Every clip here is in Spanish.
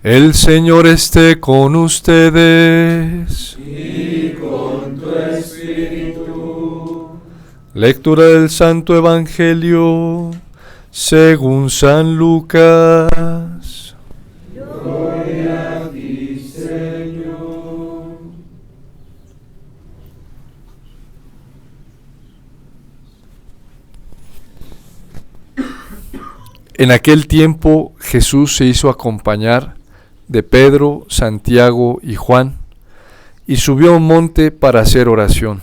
El Señor esté con ustedes. Y con tu espíritu. Lectura del Santo Evangelio según San Lucas. Gloria a ti, Señor. En aquel tiempo Jesús se hizo acompañar de Pedro, Santiago y Juan, y subió a un monte para hacer oración.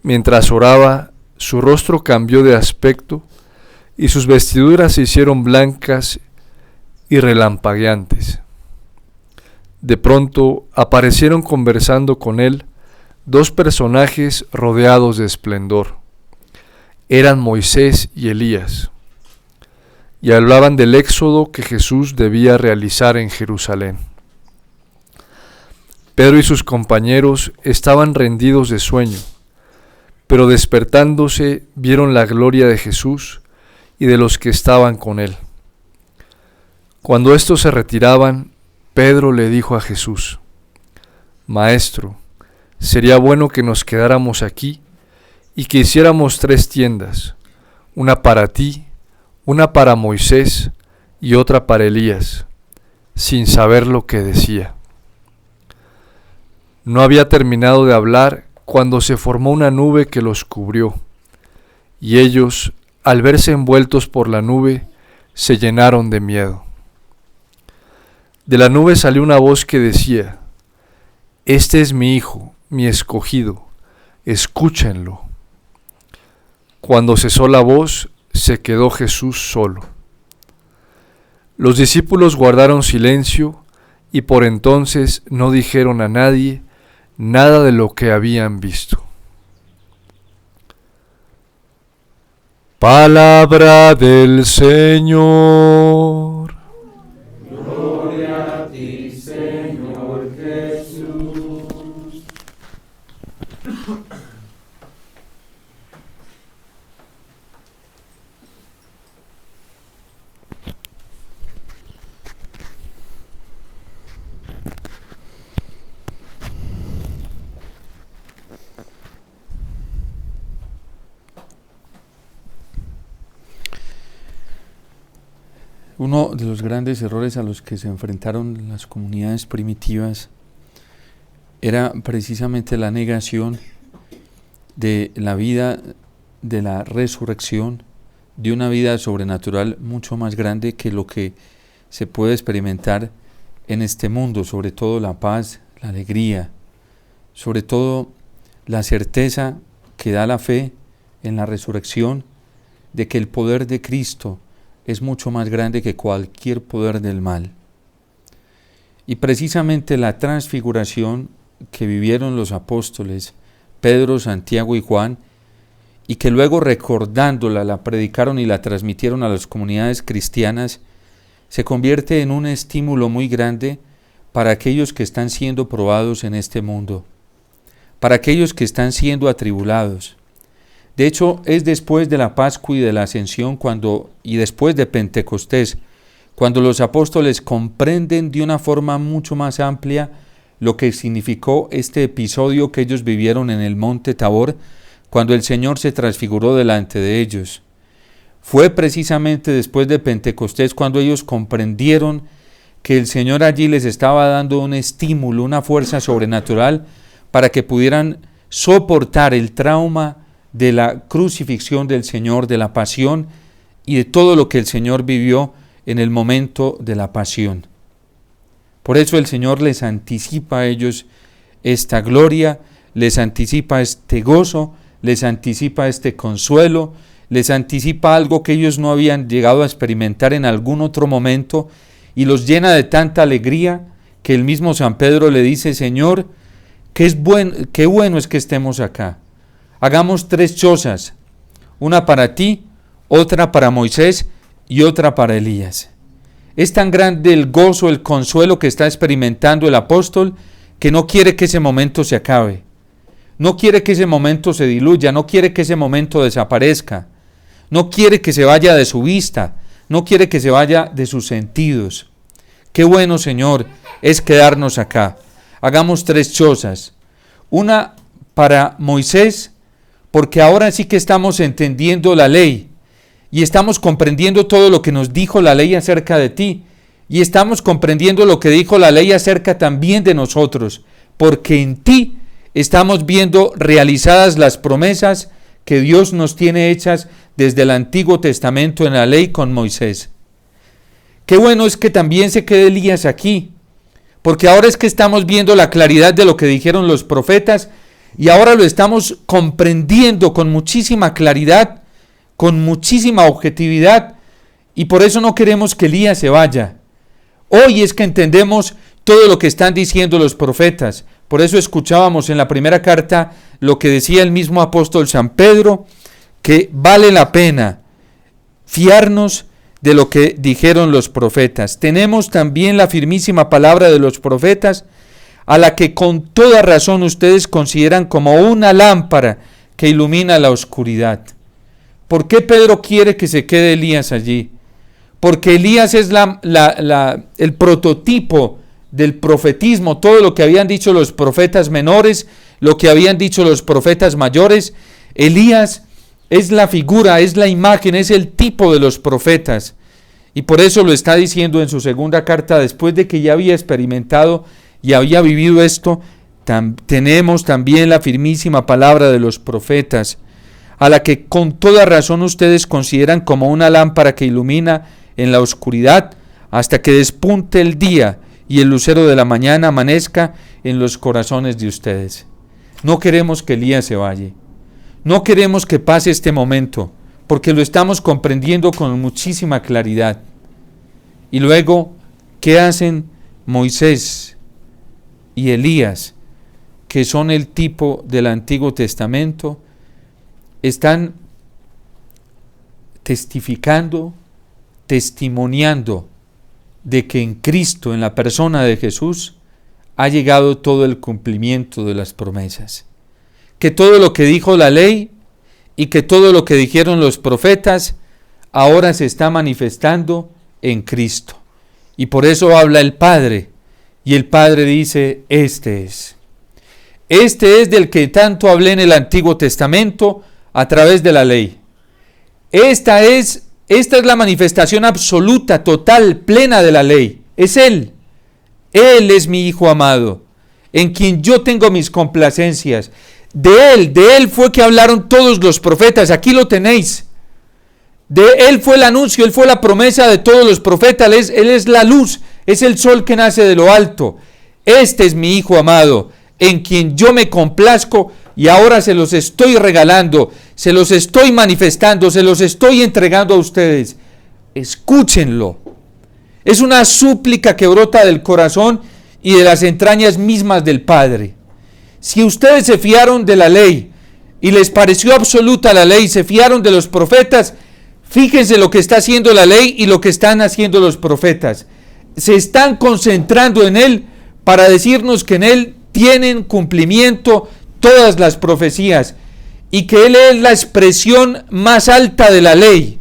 Mientras oraba, su rostro cambió de aspecto, y sus vestiduras se hicieron blancas y relampagueantes. De pronto aparecieron conversando con él dos personajes rodeados de esplendor. Eran Moisés y Elías, y hablaban del éxodo que Jesús debía realizar en Jerusalén. Pedro y sus compañeros estaban rendidos de sueño, pero despertándose vieron la gloria de Jesús y de los que estaban con él. Cuando estos se retiraban, Pedro le dijo a Jesús: Maestro, sería bueno que nos quedáramos aquí y que hiciéramos 3 tiendas, una para ti, una para Moisés y otra para Elías, sin saber lo que decía. No había terminado de hablar cuando se formó una nube que los cubrió, y ellos, al verse envueltos por la nube, se llenaron de miedo. De la nube salió una voz que decía: Este es mi Hijo, mi escogido, escúchenlo. Cuando cesó la voz, se quedó Jesús solo. Los discípulos guardaron silencio y por entonces no dijeron a nadie nada de lo que habían visto. Palabra del Señor. Gloria a ti, Señor Jesús. Uno de los grandes errores a los que se enfrentaron las comunidades primitivas era precisamente la negación de la vida de la resurrección, de una vida sobrenatural mucho más grande que lo que se puede experimentar en este mundo, sobre todo la paz, la alegría, sobre todo la certeza que da la fe en la resurrección de que el poder de Cristo es mucho más grande que cualquier poder del mal. Y precisamente la transfiguración que vivieron los apóstoles Pedro, Santiago y Juan, y que luego recordándola la predicaron y la transmitieron a las comunidades cristianas, se convierte en un estímulo muy grande para aquellos que están siendo probados en este mundo, para aquellos que están siendo atribulados. De hecho, es después de la Pascua y de la Ascensión y después de Pentecostés, cuando los apóstoles comprenden de una forma mucho más amplia lo que significó este episodio que ellos vivieron en el monte Tabor, cuando el Señor se transfiguró delante de ellos. Fue precisamente después de Pentecostés cuando ellos comprendieron que el Señor allí les estaba dando un estímulo, una fuerza sobrenatural para que pudieran soportar el trauma de la crucifixión del Señor, de la pasión y de todo lo que el Señor vivió en el momento de la pasión. Por eso el Señor les anticipa a ellos esta gloria, les anticipa este gozo, les anticipa este consuelo, les anticipa algo que ellos no habían llegado a experimentar en algún otro momento y los llena de tanta alegría que el mismo San Pedro le dice: Señor, qué bueno es que estemos acá. Hagamos 3 chozas, una para ti, otra para Moisés y otra para Elías. Es tan grande el gozo, el consuelo que está experimentando el apóstol que no quiere que ese momento se acabe. No quiere que ese momento se diluya, no quiere que ese momento desaparezca. No quiere que se vaya de su vista, no quiere que se vaya de sus sentidos. Qué bueno, Señor, es quedarnos acá. Hagamos 3 chozas. Una para Moisés, porque ahora sí que estamos entendiendo la ley y estamos comprendiendo todo lo que nos dijo la ley acerca de ti y estamos comprendiendo lo que dijo la ley acerca también de nosotros, porque en ti estamos viendo realizadas las promesas que Dios nos tiene hechas desde el Antiguo Testamento en la ley con Moisés. Qué bueno es que también se quede Elías aquí, porque ahora es que estamos viendo la claridad de lo que dijeron los profetas y ahora lo estamos comprendiendo con muchísima claridad, con muchísima objetividad, y por eso no queremos que Elías se vaya. Hoy es que entendemos todo lo que están diciendo los profetas. Por eso escuchábamos en la primera carta lo que decía el mismo apóstol San Pedro, que vale la pena fiarnos de lo que dijeron los profetas. Tenemos también la firmísima palabra de los profetas, a la que con toda razón ustedes consideran como una lámpara que ilumina la oscuridad. ¿Por qué Pedro quiere que se quede Elías allí? Porque Elías es el prototipo del profetismo, todo lo que habían dicho los profetas menores, lo que habían dicho los profetas mayores. Elías es la figura, es la imagen, es el tipo de los profetas. Y por eso lo está diciendo en su segunda carta, después de que ya había experimentado y había vivido esto. Tenemos también la firmísima palabra de los profetas, a la que con toda razón ustedes consideran como una lámpara que ilumina en la oscuridad hasta que despunte el día y el lucero de la mañana amanezca en los corazones de ustedes. No queremos que Elías se vaya. No queremos que pase este momento, porque lo estamos comprendiendo con muchísima claridad. Y luego, ¿qué hacen Moisés y Elías, que son el tipo del Antiguo Testamento? Están testificando, testimoniando de que en Cristo, en la persona de Jesús, ha llegado todo el cumplimiento de las promesas. Que todo lo que dijo la ley y que todo lo que dijeron los profetas ahora se está manifestando en Cristo. Y por eso habla el Padre, y el Padre dice: este es del que tanto hablé en el Antiguo Testamento a través de la ley. Esta es la manifestación absoluta, total, plena de la ley. Es Él. Él es mi Hijo amado, en quien yo tengo mis complacencias. De Él fue que hablaron todos los profetas. Aquí lo tenéis. De Él fue el anuncio, Él fue la promesa de todos los profetas. Él es la luz, es el sol que nace de lo alto. Este es mi Hijo amado, en quien yo me complazco, y ahora se los estoy regalando, se los estoy manifestando, se los estoy entregando a ustedes. Escúchenlo. Es una súplica que brota del corazón y de las entrañas mismas del Padre. Si ustedes se fiaron de la ley y les pareció absoluta la ley, se fiaron de los profetas, fíjense lo que está haciendo la ley y lo que están haciendo los profetas. Se están concentrando en Él para decirnos que en Él tienen cumplimiento todas las profecías y que Él es la expresión más alta de la ley.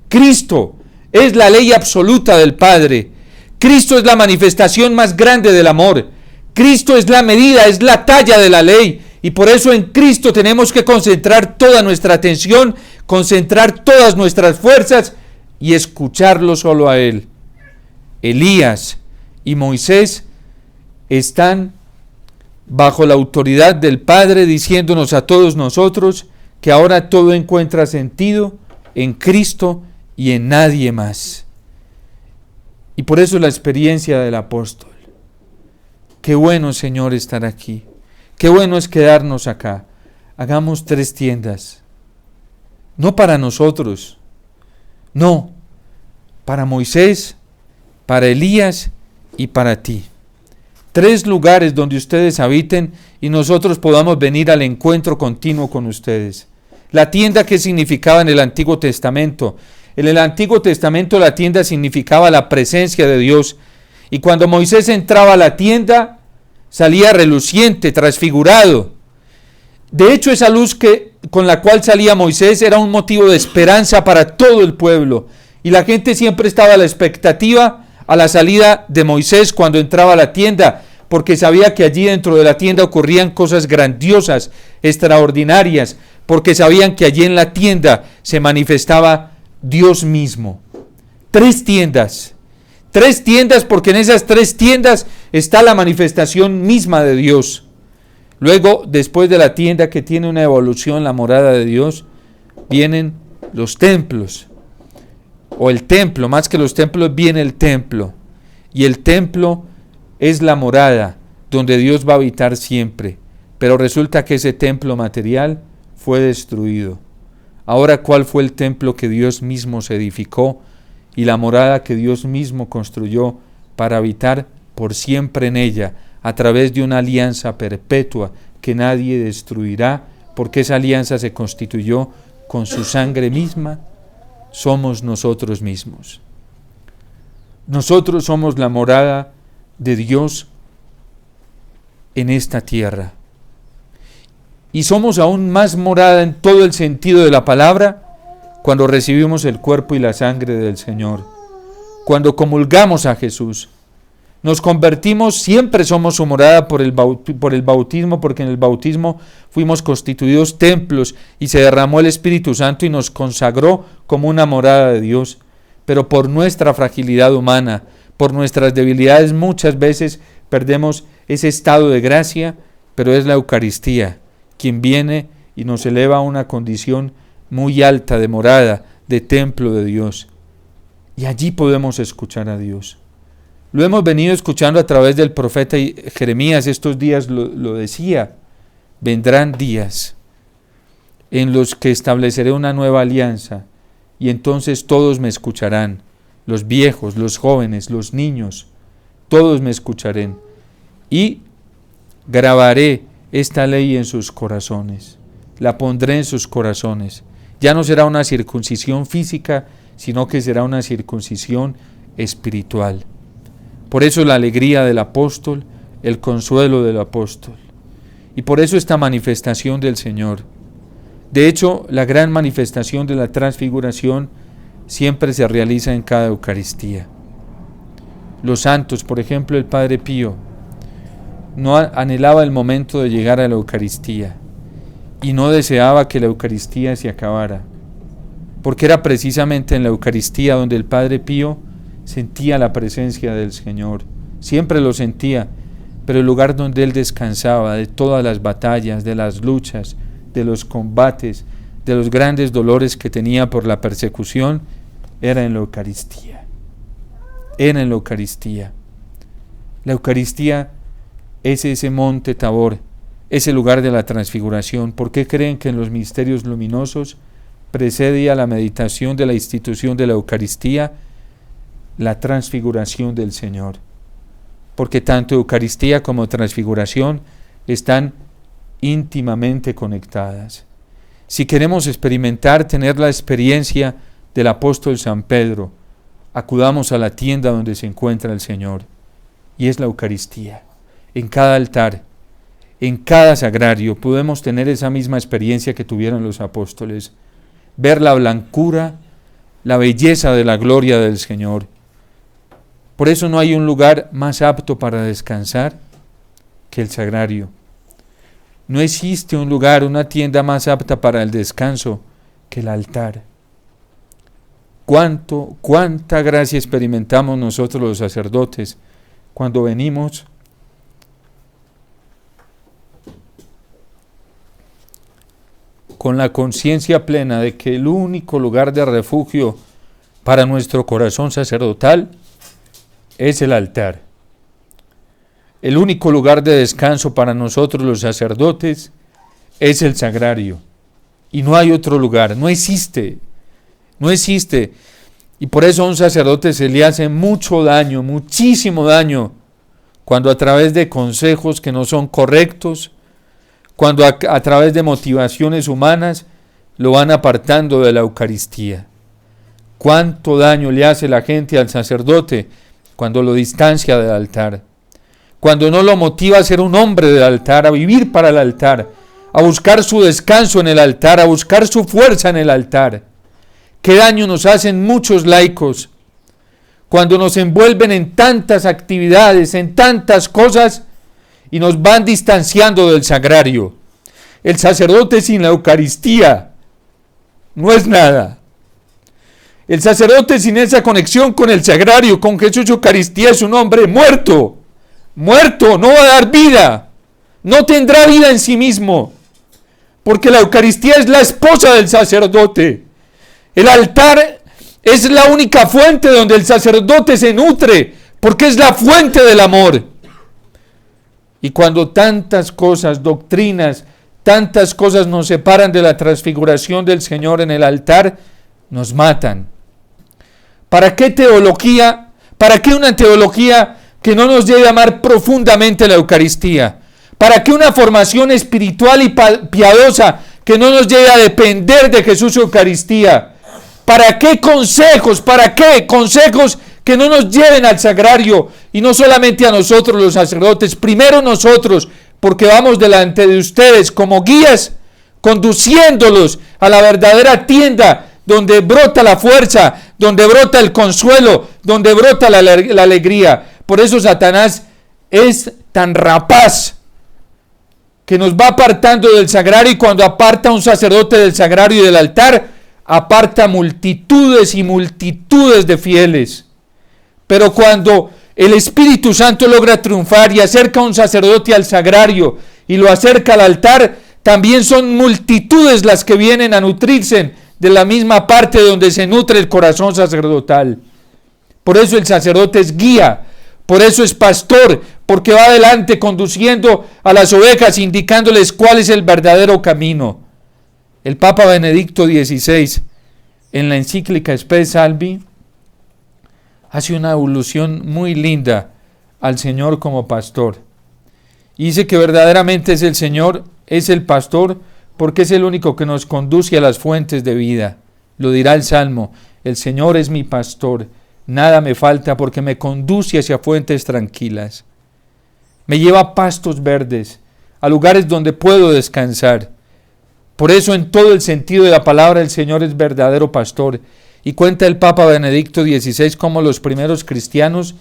Cristo es la ley absoluta del Padre. Cristo es la manifestación más grande del amor. Cristo es la medida, es la talla de la ley. Y por eso en Cristo tenemos que concentrar toda nuestra atención, concentrar todas nuestras fuerzas y escucharlo solo a Él. Elías y Moisés están bajo la autoridad del Padre, diciéndonos a todos nosotros que ahora todo encuentra sentido en Cristo y en nadie más. Y por eso la experiencia del apóstol. Qué bueno, Señor, estar aquí. Qué bueno es quedarnos acá. Hagamos 3 tiendas. No para nosotros. No. Para Moisés, para Elías y para ti. 3 lugares donde ustedes habiten y nosotros podamos venir al encuentro continuo con ustedes. La tienda, ¿qué significaba en el Antiguo Testamento? En el Antiguo Testamento la tienda significaba la presencia de Dios. Y cuando Moisés entraba a la tienda, salía reluciente, transfigurado. De hecho, esa luz con la cual salía Moisés era un motivo de esperanza para todo el pueblo. Y la gente siempre estaba a la expectativa a la salida de Moisés cuando entraba a la tienda, porque sabía que allí dentro de la tienda ocurrían cosas grandiosas, extraordinarias, porque sabían que allí en la tienda se manifestaba Dios mismo. 3 tiendas porque en esas 3 tiendas está la manifestación misma de Dios. Luego, después de la tienda, que tiene una evolución, la morada de Dios, vienen los templos, o el templo, más que los templos viene el templo, y el templo es la morada donde Dios va a habitar siempre, pero resulta que ese templo material fue destruido. Ahora, ¿cuál fue el templo que Dios mismo se edificó y la morada que Dios mismo construyó para habitar por siempre en ella, a través de una alianza perpetua que nadie destruirá, porque esa alianza se constituyó con su sangre misma? Somos nosotros mismos. Nosotros somos la morada de Dios en esta tierra. Y somos aún más morada en todo el sentido de la palabra cuando recibimos el cuerpo y la sangre del Señor, cuando comulgamos a Jesús. Nos convertimos, siempre somos su morada por el bautismo, porque en el bautismo fuimos constituidos templos y se derramó el Espíritu Santo y nos consagró como una morada de Dios. Pero por nuestra fragilidad humana, por nuestras debilidades, muchas veces perdemos ese estado de gracia, pero es la Eucaristía quien viene y nos eleva a una condición muy alta de morada, de templo de Dios. Y allí podemos escuchar a Dios. Lo hemos venido escuchando a través del profeta Jeremías, estos días lo decía: vendrán días en los que estableceré una nueva alianza, y entonces todos me escucharán, los viejos, los jóvenes, los niños, todos me escucharán, y grabaré esta ley en sus corazones, la pondré en sus corazones. Ya no será una circuncisión física, sino que será una circuncisión espiritual. Por eso la alegría del apóstol, el consuelo del apóstol. Y por eso esta manifestación del Señor. De hecho, la gran manifestación de la transfiguración siempre se realiza en cada Eucaristía. Los santos, por ejemplo, el Padre Pío, no anhelaba el momento de llegar a la Eucaristía y no deseaba que la Eucaristía se acabara, porque era precisamente en la Eucaristía donde el Padre Pío sentía la presencia del Señor. Siempre lo sentía, pero el lugar donde él descansaba de todas las batallas, de las luchas, de los combates, de los grandes dolores que tenía por la persecución, era en la Eucaristía. Era en la Eucaristía. La Eucaristía es ese monte Tabor, ese lugar de la transfiguración. ¿Por qué creen que en los misterios luminosos precede a la meditación de la institución de la Eucaristía la transfiguración del Señor? Porque tanto Eucaristía como transfiguración están íntimamente conectadas. Si queremos experimentar, tener la experiencia del apóstol San Pedro, acudamos a la tienda donde se encuentra el Señor, y es la Eucaristía. En cada altar, en cada sagrario, podemos tener esa misma experiencia que tuvieron los apóstoles, ver la blancura, la belleza de la gloria del Señor. Por eso no hay un lugar más apto para descansar que el sagrario. No existe un lugar, una tienda más apta para el descanso que el altar. Cuánta gracia experimentamos nosotros los sacerdotes cuando venimos con la conciencia plena de que el único lugar de refugio para nuestro corazón sacerdotal es el altar. El único lugar de descanso para nosotros los sacerdotes es el sagrario. Y no hay otro lugar, no existe. Y por eso a un sacerdote se le hace mucho daño, muchísimo daño, cuando a través de consejos que no son correctos, cuando a través de motivaciones humanas lo van apartando de la Eucaristía. Cuánto daño le hace la gente al sacerdote cuando lo distancia del altar, cuando no lo motiva a ser un hombre del altar, a vivir para el altar, a buscar su descanso en el altar, a buscar su fuerza en el altar. Qué daño nos hacen muchos laicos cuando nos envuelven en tantas actividades, en tantas cosas, y nos van distanciando del sagrario. El sacerdote sin la Eucaristía no es nada. El sacerdote sin esa conexión con el sagrario, con Jesús y Eucaristía, es un hombre muerto. Muerto, no va a dar vida. No tendrá vida en sí mismo. Porque la Eucaristía es la esposa del sacerdote. El altar es la única fuente donde el sacerdote se nutre, porque es la fuente del amor. Y cuando tantas cosas, doctrinas, tantas cosas nos separan de la transfiguración del Señor en el altar, nos matan. ¿Para qué teología? ¿Para qué una teología que no nos lleve a amar profundamente la Eucaristía? ¿Para qué una formación espiritual y piadosa que no nos lleve a depender de Jesús y Eucaristía? ¿Para qué consejos? ¿Para qué consejos que no nos lleven al sagrario? Y no solamente a nosotros los sacerdotes, primero nosotros, porque vamos delante de ustedes como guías, conduciéndolos a la verdadera tienda donde brota la fuerza, donde brota el consuelo, donde brota la alegría. Por eso Satanás es tan rapaz, que nos va apartando del sagrario, y cuando aparta a un sacerdote del sagrario y del altar, aparta multitudes y multitudes de fieles. Pero cuando el Espíritu Santo logra triunfar y acerca a un sacerdote al sagrario y lo acerca al altar, también son multitudes las que vienen a nutrirse de la misma parte donde se nutre el corazón sacerdotal. Por eso el sacerdote es guía, por eso es pastor, porque va adelante conduciendo a las ovejas, indicándoles cuál es el verdadero camino. El Papa Benedicto XVI, en la encíclica Spe Salvi, hace una alusión muy linda al Señor como pastor. Y dice que verdaderamente es el Señor, es el pastor, porque es el único que nos conduce a las fuentes de vida. Lo dirá el Salmo: el Señor es mi pastor, nada me falta, porque me conduce hacia fuentes tranquilas. Me lleva a pastos verdes, a lugares donde puedo descansar. Por eso, en todo el sentido de la palabra, el Señor es verdadero pastor. Y cuenta el Papa Benedicto XVI cómo los primeros cristianos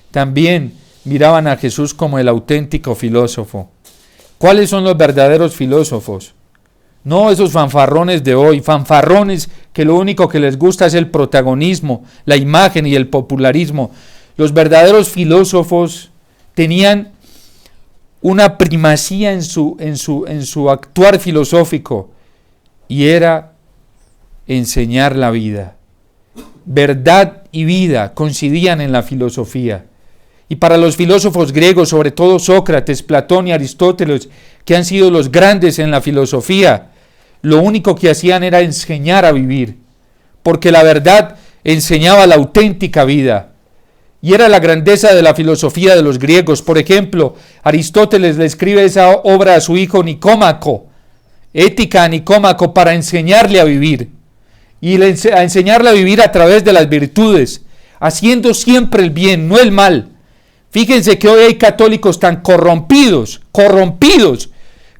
también miraban a Jesús como el auténtico filósofo. ¿Cuáles son los verdaderos filósofos? No esos fanfarrones de hoy, fanfarrones que lo único que les gusta es el protagonismo, la imagen y el popularismo. Los verdaderos filósofos tenían una primacía en su actuar filosófico, y era enseñar la vida. Verdad y vida coincidían en la filosofía. Y para los filósofos griegos, sobre todo Sócrates, Platón y Aristóteles, que han sido los grandes en la filosofía, lo único que hacían era enseñar a vivir, porque la verdad enseñaba la auténtica vida. Y era la grandeza de la filosofía de los griegos. Por ejemplo, Aristóteles le escribe esa obra a su hijo Nicómaco, Ética a Nicómaco, para enseñarle a vivir. Y a enseñarle a vivir a través de las virtudes, haciendo siempre el bien, no el mal. Fíjense que hoy hay católicos tan corrompidos,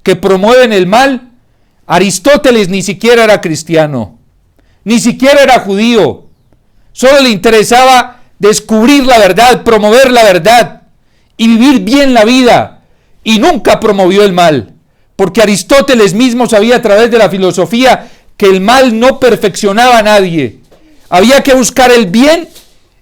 que promueven el mal. Aristóteles ni siquiera era cristiano, ni siquiera era judío. Solo le interesaba descubrir la verdad, promover la verdad y vivir bien la vida. Y nunca promovió el mal, porque Aristóteles mismo sabía a través de la filosofía que el mal no perfeccionaba a nadie. Había que buscar el bien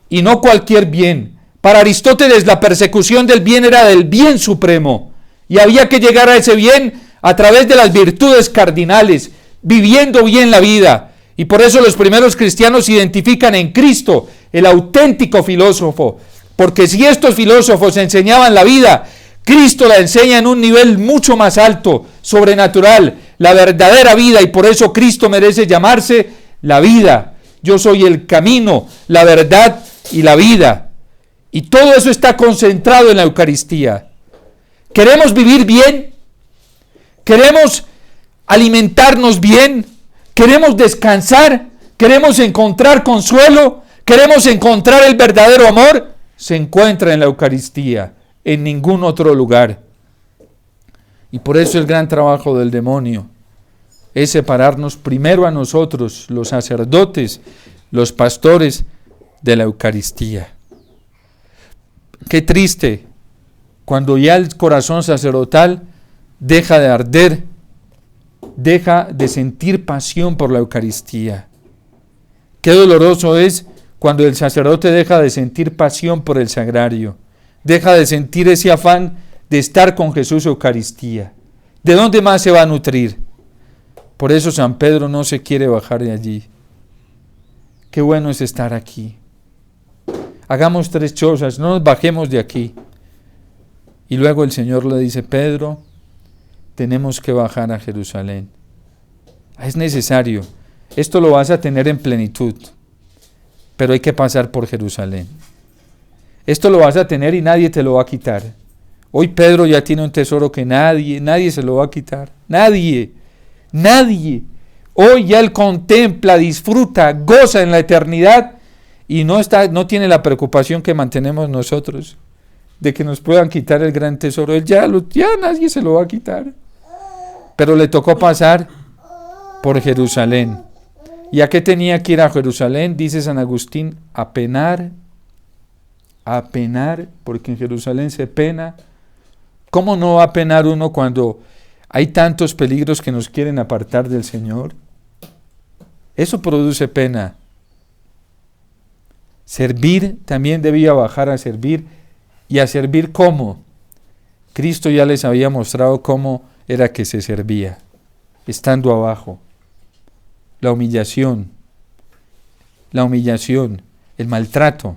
y no cualquier bien. Para Aristóteles la persecución del bien era del bien supremo, y había que llegar a ese bien a través de las virtudes cardinales, viviendo bien la vida. Y por eso los primeros cristianos identifican en Cristo el auténtico filósofo, porque si estos filósofos enseñaban la vida, Cristo la enseña en un nivel mucho más alto, sobrenatural, la verdadera vida, y por eso Cristo merece llamarse la vida. Yo soy el camino, la verdad y la vida. Y todo eso está concentrado en la Eucaristía. ¿Queremos vivir bien? ¿Queremos alimentarnos bien? ¿Queremos descansar? ¿Queremos encontrar consuelo? ¿Queremos encontrar el verdadero amor? Se encuentra en la Eucaristía, en ningún otro lugar. Y por eso el gran trabajo del demonio es separarnos primero a nosotros, los sacerdotes, los pastores, de la Eucaristía. Qué triste cuando ya el corazón sacerdotal deja de arder, deja de sentir pasión por la Eucaristía. Qué doloroso es cuando el sacerdote deja de sentir pasión por el sagrario, deja de sentir ese afán de estar con Jesús Eucaristía. ¿De dónde más se va a nutrir? Por eso San Pedro no se quiere bajar de allí. Qué bueno es estar aquí. Hagamos 3 cosas, no nos bajemos de aquí. Y luego el Señor le dice, Pedro, tenemos que bajar a Jerusalén. Es necesario. Esto lo vas a tener en plenitud, pero hay que pasar por Jerusalén. Esto lo vas a tener y nadie te lo va a quitar. Hoy Pedro ya tiene un tesoro que nadie se lo va a quitar. Nadie. Hoy ya él contempla, disfruta, goza en la eternidad y no tiene la preocupación que mantenemos nosotros de que nos puedan quitar el gran tesoro. Él ya nadie se lo va a quitar. Pero le tocó pasar por Jerusalén. ¿Y a qué tenía que ir a Jerusalén? Dice San Agustín, a penar, porque en Jerusalén se pena. ¿Cómo no va a penar uno cuando hay tantos peligros que nos quieren apartar del Señor? Eso produce pena. Servir, también debía bajar a servir. ¿Y a servir cómo? Cristo ya les había mostrado cómo era que se servía, estando abajo. La humillación, el maltrato.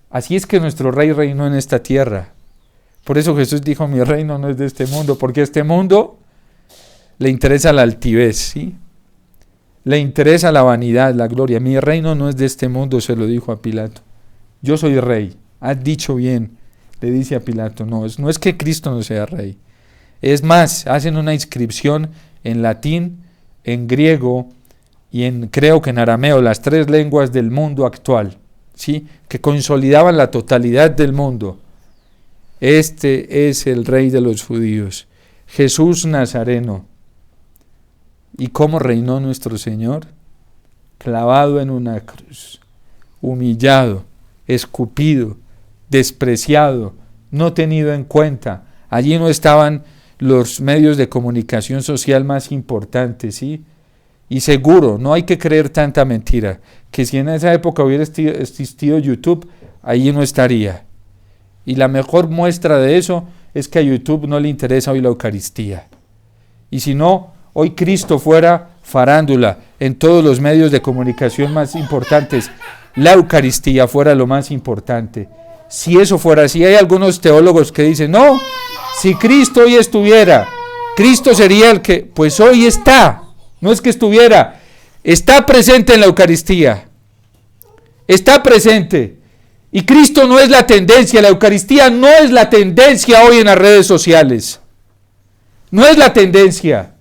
Así es que nuestro Rey reinó en esta tierra. Por eso Jesús dijo, mi reino no es de este mundo, porque a este mundo le interesa la altivez, ¿sí? Le interesa la vanidad, la gloria. Mi reino no es de este mundo, se lo dijo a Pilato. Yo soy rey. Has dicho bien, le dice a Pilato. No es que Cristo no sea rey. Es más, hacen una inscripción en latín, en griego y creo que en arameo, las 3 lenguas del mundo actual, ¿sí? Que consolidaban la totalidad del mundo. Este es el Rey de los judíos, Jesús Nazareno. ¿Y cómo reinó nuestro Señor? Clavado en una cruz, humillado, escupido, despreciado, no tenido en cuenta. Allí no estaban los medios de comunicación social más importantes, ¿sí? Y seguro, no hay que creer tanta mentira, que si en esa época hubiera existido YouTube, allí no estaría. Y la mejor muestra de eso es que a YouTube no le interesa hoy la Eucaristía. Y si no, hoy Cristo fuera farándula en todos los medios de comunicación más importantes, la Eucaristía fuera lo más importante. Si eso fuera así, hay algunos teólogos que dicen, no, si Cristo hoy estuviera, Cristo sería el que, pues hoy está, no es que estuviera, está presente en la Eucaristía, está presente. Y Cristo no es la tendencia, la Eucaristía no es la tendencia hoy en las redes sociales. No es la tendencia.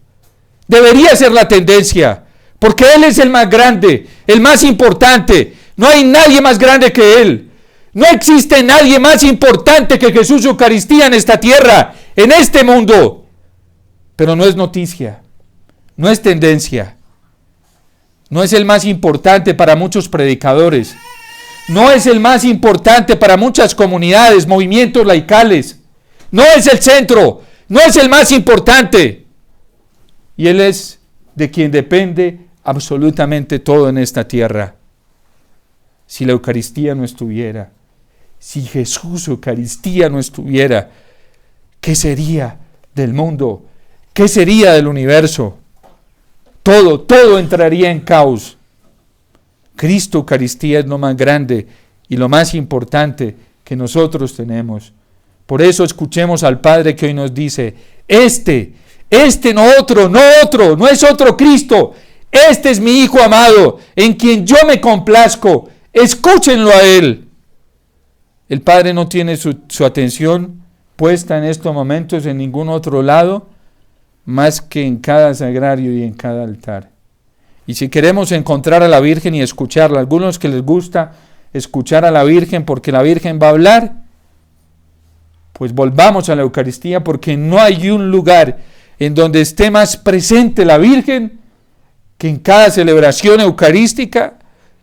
Debería ser la tendencia, porque Él es el más grande, el más importante. No hay nadie más grande que Él. No existe nadie más importante que Jesús Eucaristía en esta tierra, en este mundo. Pero no es noticia, no es tendencia. No es el más importante para muchos predicadores. No es el más importante para muchas comunidades, movimientos laicales. No es el centro, no es el más importante. Y Él es de quien depende absolutamente todo en esta tierra. Si la Eucaristía no estuviera, si Jesús Eucaristía no estuviera, ¿qué sería del mundo? ¿Qué sería del universo? Todo entraría en caos. Cristo Eucaristía es lo más grande y lo más importante que nosotros tenemos. Por eso escuchemos al Padre que hoy nos dice, no es otro Cristo, este es mi Hijo amado, en quien yo me complazco, escúchenlo a Él. El Padre no tiene su atención puesta en estos momentos en ningún otro lado, más que en cada sagrario y en cada altar. Y si queremos encontrar a la Virgen y escucharla, a algunos que les gusta escuchar a la Virgen porque la Virgen va a hablar, pues volvamos a la Eucaristía, porque no hay un lugar en donde esté más presente la Virgen que en cada celebración eucarística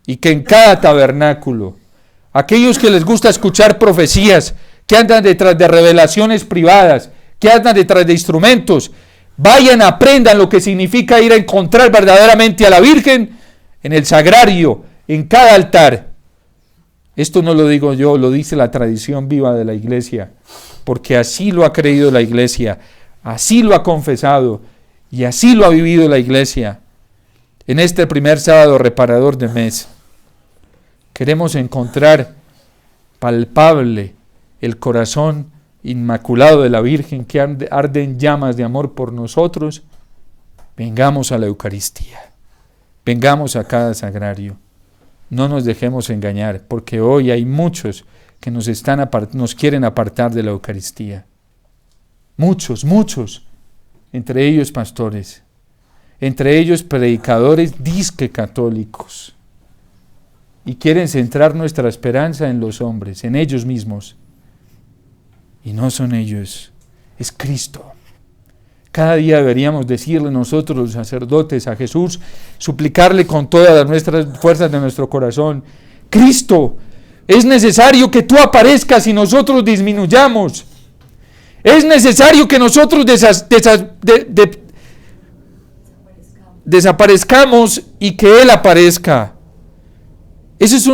y que en cada tabernáculo. aquellos que les gusta escuchar profecías, que andan detrás de revelaciones privadas, que andan detrás de instrumentos, vayan, aprendan lo que significa ir a encontrar verdaderamente a la Virgen en el sagrario, en cada altar. Esto no lo digo yo, lo dice la tradición viva de la Iglesia, porque así lo ha creído la Iglesia, así lo ha confesado y así lo ha vivido la Iglesia. En este primer sábado reparador de mes, queremos encontrar palpable el corazón inmaculado de la Virgen que arde en llamas de amor por nosotros. Vengamos a la Eucaristía, vengamos a cada sagrario. No nos dejemos engañar, porque hoy hay muchos que nos quieren apartar de la Eucaristía. Muchos, entre ellos pastores, entre ellos predicadores disque católicos, y quieren centrar nuestra esperanza en los hombres, en ellos mismos. Y no son ellos, es Cristo. Cada día deberíamos decirle nosotros los sacerdotes a Jesús, suplicarle con todas nuestras fuerzas de nuestro corazón: Cristo, es necesario que tú aparezcas y nosotros disminuyamos. Es necesario que nosotros desaparezcamos y que Él aparezca. Eso es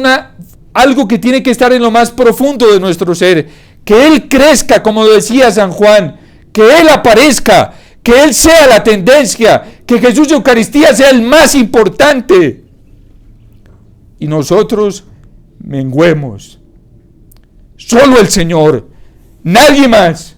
algo que tiene que estar en lo más profundo de nuestro ser. Que Él crezca, como decía San Juan, que Él aparezca, que Él sea la tendencia, que Jesús de Eucaristía sea el más importante. Y nosotros menguemos. Solo el Señor, nadie más,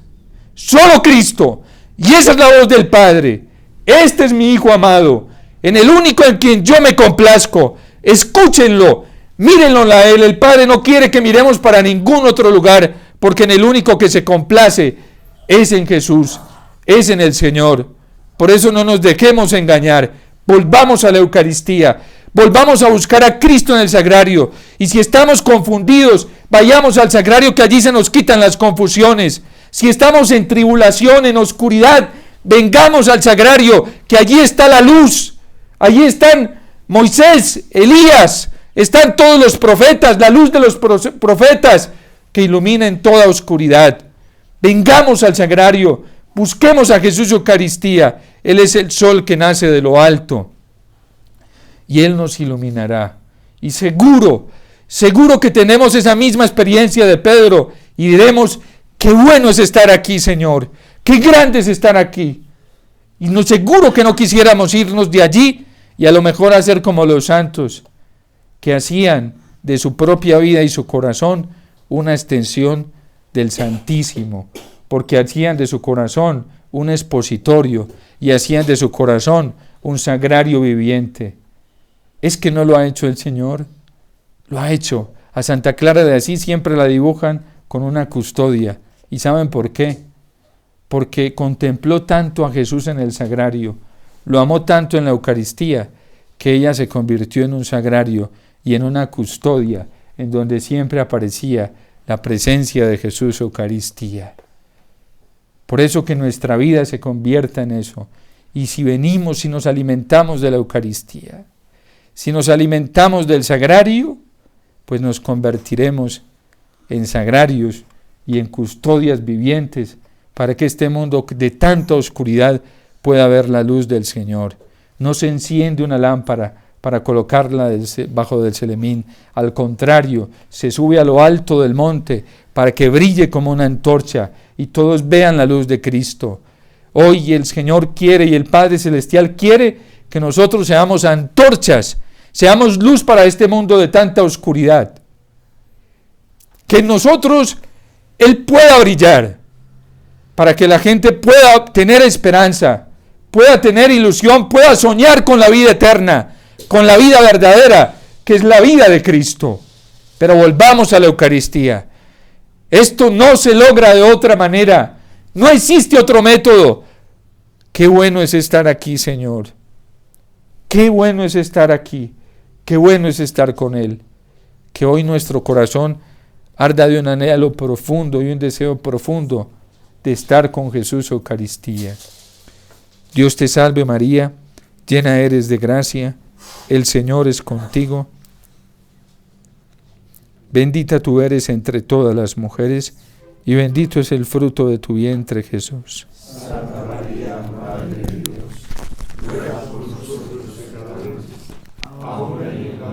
solo Cristo. Y esa es la voz del Padre. Este es mi Hijo amado, en el único en quien yo me complazco. Escúchenlo, mírenlo a Él. El Padre no quiere que miremos para ningún otro lugar, porque en el único que se complace es en Jesús, es en el Señor. Por eso no nos dejemos engañar. Volvamos a la Eucaristía, volvamos a buscar a Cristo en el sagrario. Y si estamos confundidos, vayamos al sagrario, que allí se nos quitan las confusiones. Si estamos en tribulación, en oscuridad, vengamos al sagrario, que allí está la luz. Allí están Moisés, Elías, están todos los profetas, la luz de los profetas que ilumina en toda oscuridad. Vengamos al sagrario, busquemos a Jesús Eucaristía. Él es el sol que nace de lo alto y Él nos iluminará. Y seguro que tenemos esa misma experiencia de Pedro y diremos: qué bueno es estar aquí, Señor, qué grande es estar aquí. Y seguro que no quisiéramos irnos de allí y a lo mejor hacer como los santos, que hacían de su propia vida y su corazón una extensión del Santísimo, porque hacían de su corazón un expositorio y hacían de su corazón un sagrario viviente. ¿Es que no lo ha hecho el Señor? Lo ha hecho. A Santa Clara de Asís siempre la dibujan con una custodia. ¿Y saben por qué? Porque contempló tanto a Jesús en el sagrario, lo amó tanto en la Eucaristía, que ella se convirtió en un sagrario y en una custodia en donde siempre aparecía la presencia de Jesús Eucaristía. Por eso que nuestra vida se convierta en eso. Y si venimos, si nos alimentamos de la Eucaristía, si nos alimentamos del sagrario, pues nos convertiremos en sagrarios y en custodias vivientes para que este mundo de tanta oscuridad pueda ver la luz del Señor. No se enciende una lámpara para colocarla bajo del celemín. Al contrario, se sube a lo alto del monte para que brille como una antorcha y todos vean la luz de Cristo. Hoy el Señor quiere y el Padre Celestial quiere que nosotros seamos antorchas, seamos luz para este mundo de tanta oscuridad. Que en nosotros Él pueda brillar, para que la gente pueda tener esperanza, pueda tener ilusión, pueda soñar con la vida eterna, con la vida verdadera, que es la vida de Cristo. Pero volvamos a la Eucaristía. Esto no se logra de otra manera. No existe otro método. Qué bueno es estar aquí, Señor. Qué bueno es estar aquí. Qué bueno es estar con Él. Que hoy nuestro corazón arda de un anhelo profundo y un deseo profundo de estar con Jesús Eucaristía. Dios te salve María, llena eres de gracia, el Señor es contigo. Bendita tú eres entre todas las mujeres, y bendito es el fruto de tu vientre, Jesús. Santa María, Madre de Dios, ruega por nosotros pecadores, ahora y en